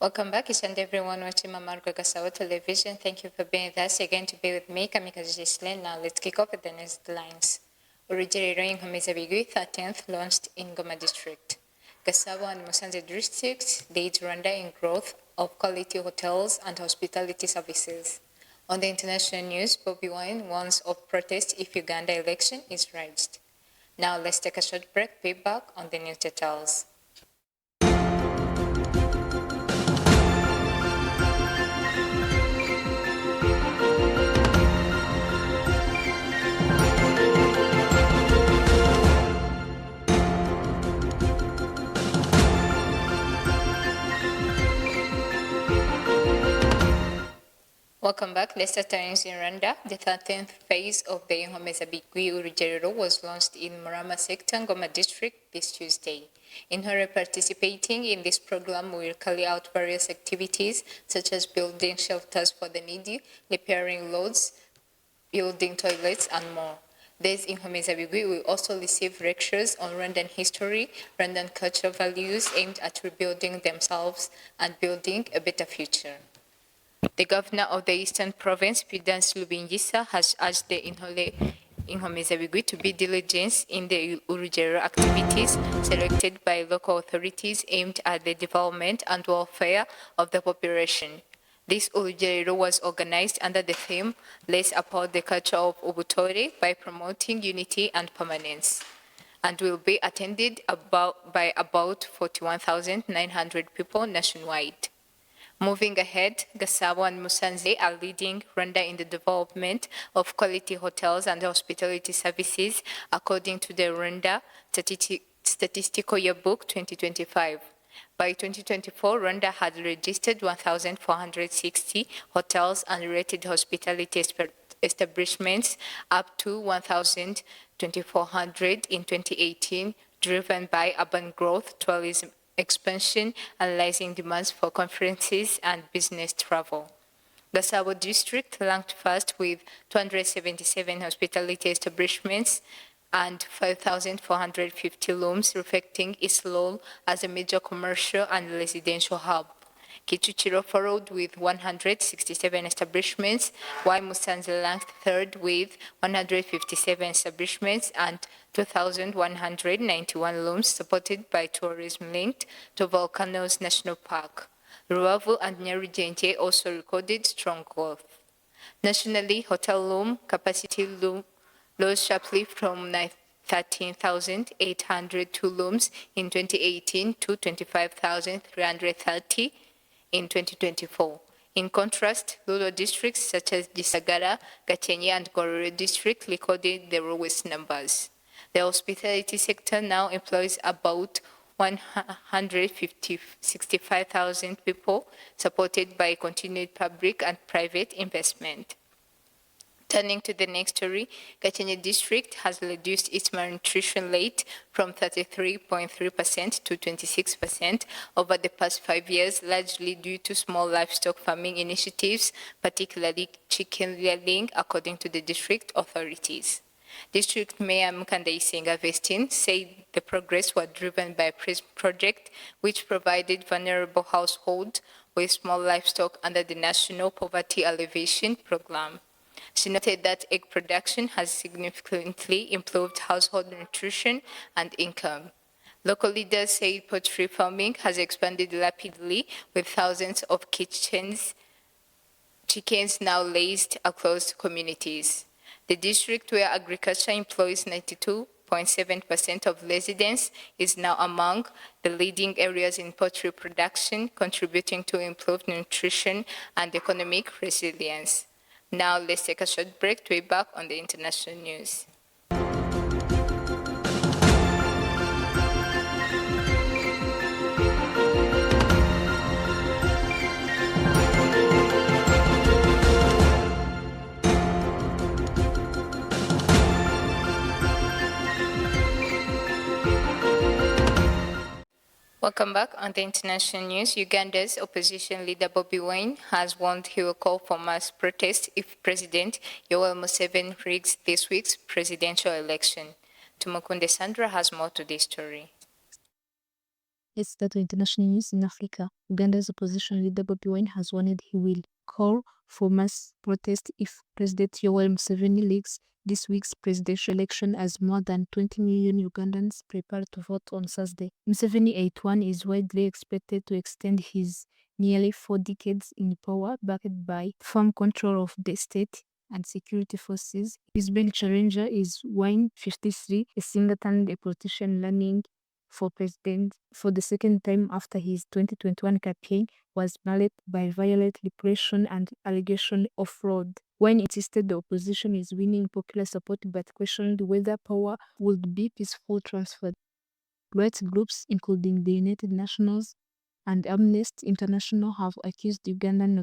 Welcome back, each and everyone watching Mamargo Gasawa Television. Thank you for being with us again to be with me, Kamikaze Gislen. Now let's kick off with the news lines. Urugerero Inkomezabigwi 13th launched in Goma district. Gasabo and Musanze districts lead Rwanda in growth of quality hotels and hospitality services. On the international news, Bobi warns of protest if Uganda election is raised. Now let's take a short break. Be back on the news details. Welcome back. Leicester Times in Rwanda. The 13th phase of the Inkomezabigwi Urugerero was launched in Murama sector, Goma district this Tuesday. In her participating in this program will carry out various activities such as building shelters for the needy, repairing roads, building toilets, and more. These Inkomezabigwi will also receive lectures on Rwandan history, Rwandan cultural values aimed at rebuilding themselves and building a better future. The governor of the Eastern Province, Prudence Lubingisa, has urged the Inkomezabigwi to be diligent in the Urugerero activities selected by local authorities aimed at the development and welfare of the population. This Urugerero was organized under the theme, Let's Uphold the Culture of Ubutore by promoting unity and permanence, and will be attended by about 41,900 people nationwide. Moving ahead, Gasabo and Musanze are leading Rwanda in the development of quality hotels and hospitality services according to the Rwanda Statistical Yearbook 2025. By 2024, Rwanda had registered 1,460 hotels and related hospitality establishments, up to 1,2400 in 2018, driven by urban growth, tourism expansion, and rising demands for conferences and business travel. The Gasabo district ranked first with 277 hospitality establishments and 5,450 rooms, reflecting its role as a major commercial and residential hub. Kicukiro followed with 167 establishments, while Musanze ranked third with 157 establishments and 2,191 rooms supported by tourism linked to Volcanoes National Park. Ruavu and Nyarugenge also recorded strong growth. Nationally, hotel room capacity rose sharply from 13,802 rooms in 2018 to 25,330 in 2024. In contrast, rural districts such as Gisagara, Gakenke, and Gorore district recorded the lowest numbers. The hospitality sector now employs about 165,000 people, supported by continued public and private investment. Turning to the next story, Gakenke district has reduced its malnutrition rate from 33.3% to 26% over the past 5 years, largely due to small livestock farming initiatives, particularly chicken rearing, according to the district authorities. District Mayor Mukandaisenga Vestin said the progress was driven by a project which provided vulnerable households with small livestock under the National Poverty Alleviation Program. She noted that egg production has significantly improved household nutrition and income. Local leaders say poultry farming has expanded rapidly, with thousands of chickens now raised across communities. The district, where agriculture employs 92.7% of residents, is now among the leading areas in poultry production, contributing to improved nutrition and economic resilience. Now let's take a short break to be back on the international news. Welcome back on the international news. Uganda's opposition leader Bobi Wine has warned he will call for mass protest if President Yoweri Museveni rigs this week's presidential election. Tumukunde Sandra has more to this story. Let's start with international news in Africa. Uganda's opposition leader Bobi Wine has warned he will call for mass protest if President Yoweri Museveni leaks this week's presidential election as more than 20 million Ugandans prepare to vote on Thursday. Museveni, 81, is widely expected to extend his nearly 4 decades in power, backed by firm control of the state and security forces. His main challenger is Wine, 53, a singer turned a politician running for president for the second time after his 2021 campaign was marred by violent repression and allegation of fraud. Wine insisted the opposition is winning popular support but questioned whether power would be peacefully transferred. Rights groups, including the United Nations and Amnesty International, have accused Ugandan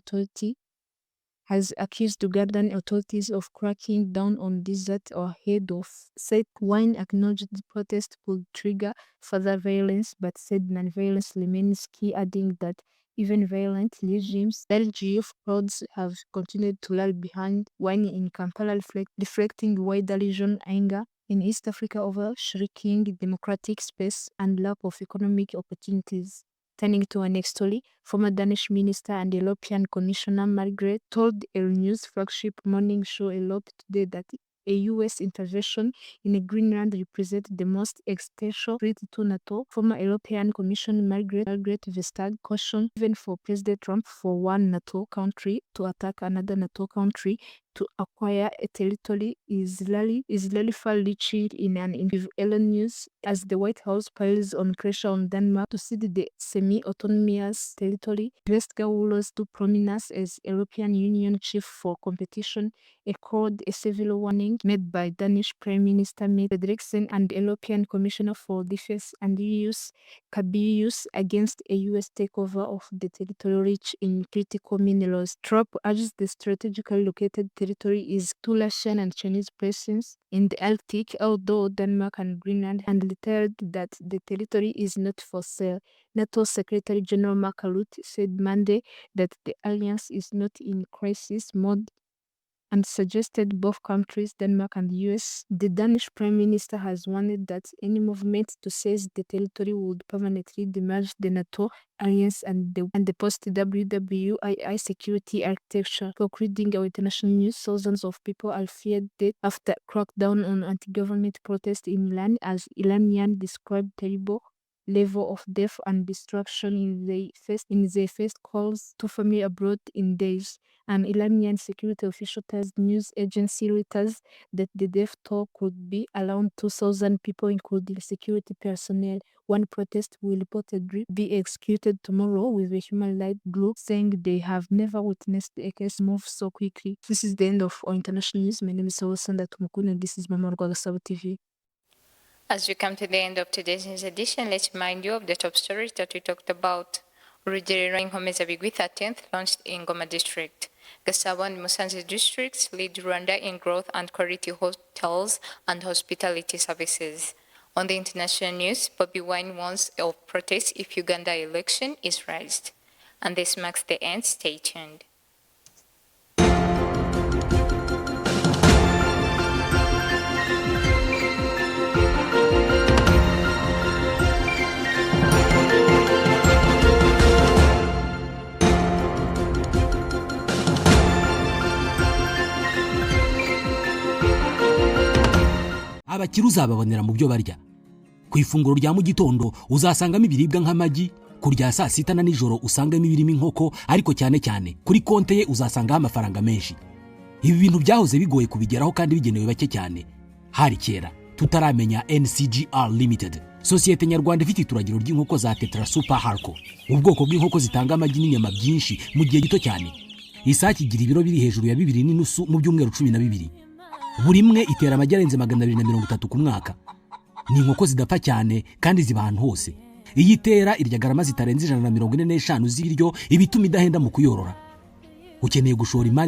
authorities of cracking down on desert or head of said. Wine acknowledged the protest could trigger further violence but said non-violence remains key, adding that even violent regimes, LGF crowds have continued to lag behind. Wine in Kampala reflecting wider regional anger in East Africa over shrinking democratic space and lack of economic opportunities. Turning to our next story, former Danish minister and European Commissioner Margaret told a news flagship morning show Europe today that a U.S. intervention in Greenland represented the most extensive threat to NATO. Former European Commissioner Margaret Vestager cautioned even for President Trump for one NATO country to attack another NATO country to acquire a territory is really far-reaching in an interview news as the White House piles on pressure on Denmark to cede the semi-autonomous territory. Vestager, who rose to prominence as European Union chief for competition, echoed a civil warning made by Danish Prime Minister Mette Frederiksen and European Commissioner for Defense and Reuse Cabius against a U.S. takeover of the territory rich in critical minerals. Trump urges the strategically located territory is to Russian and Chinese presence in the Arctic, although Denmark and Greenland had declared that the territory is not for sale. NATO Secretary General Mark Rutte said Monday that the alliance is not in crisis mode and suggested both countries, Denmark and the US. The Danish Prime Minister has warned that any movement to seize the territory would permanently damage the NATO alliance and the post-WWII security architecture. Concluding our international news, thousands of people are feared dead after crackdown on anti-government protests in Iran, as Iranians described terrible level of death and destruction in their first calls to family abroad in days. An Iranian security official tells news agency Reuters that the death toll could be around 2,000 people, including security personnel. One protest will reportedly be executed tomorrow, with a human rights group saying they have never witnessed a case move so quickly. This is the end of our international news. My name is Sawasanda Tumukuni and this is Mama Rwagasabu TV. As we come to the end of today's news edition, let's remind you of the top stories that we talked about. Urugerero Inkomezabigwi 13th launched in Goma district. Gasabo and Musanze districts lead Rwanda in growth and quality hotels and hospitality services. On the international news, Bobi Wine warns of protests if Uganda election is raised. And this marks the end. Stay tuned. Abakiri uzababonera mu byo barya. Ku ifunguro rya mu gitondo uzasangamo ibiribwa nk'amagi, kurya saa sita na nijoro usangamo ibirimo inkoko, ariko cyane cyane kuri konte ye uzasangaho amafaranga menshi. Ibi bintu byahoze bigoye kubigeraho kandi bigenewe bake cyane. Hari kera tutaramenya NCGR Limited, sosiyete nyarwanda ifite ituragiro ry'inkoko za Tetra Super Harco, ubwoko bw'inkoko zitanga amagi n'inyama byinshi mu gihe gito cyane. Isaki igira ibiro biri hejuru ya 2.5 mu byumweru 12. Buri imwe itera amagi arenze 230 ku mwaka. Ni inkoko zidapfa cyane kandi ziba ahantu hose. Iyi itera irya garama zitarenze 145 z'ibiryo, ibituma idahenda mu kuyorora. Ukeneye gushora imari